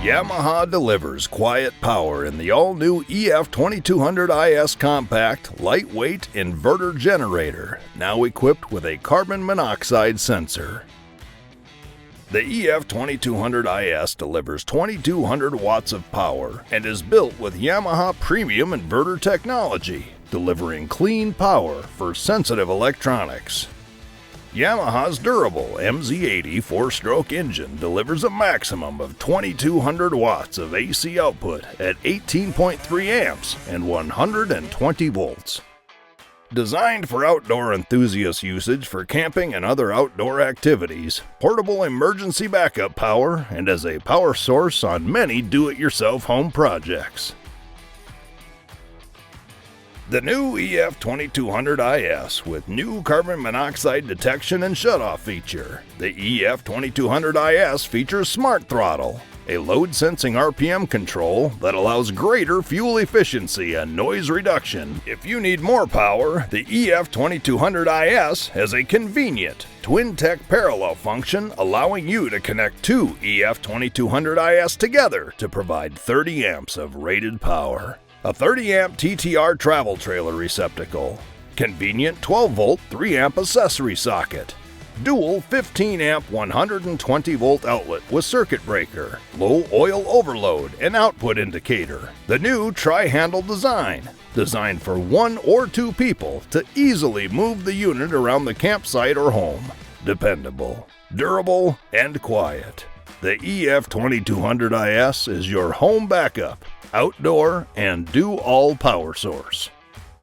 Yamaha delivers quiet power in the all-new EF2200iS compact, lightweight inverter generator, now equipped with a carbon monoxide sensor. The EF2200iS delivers 2200 watts of power and is built with Yamaha premium inverter technology, delivering clean power for sensitive electronics. Yamaha's durable MZ80 4-stroke engine delivers a maximum of 2200 watts of AC output at 18.3 amps and 120 volts. Designed for outdoor enthusiast usage for camping and other outdoor activities, portable emergency backup power, and as a power source on many do-it-yourself home projects. The new EF2200iS with new carbon monoxide detection and shutoff feature. The EF2200iS features Smart Throttle, a load-sensing RPM control that allows greater fuel efficiency and noise reduction. If you need more power, the EF2200iS has a convenient twin-tech parallel function allowing you to connect two EF2200iS together to provide 30 amps of rated power. A 30-amp TTR travel trailer receptacle, convenient 12-volt 3-amp accessory socket, dual 15-amp 120-volt outlet with circuit breaker, low oil overload and output indicator. The new tri-handle design, designed for one or two people to easily move the unit around the campsite or home. Dependable, durable, and quiet. The EF2200iS is your home backup, outdoor, and do-all power source.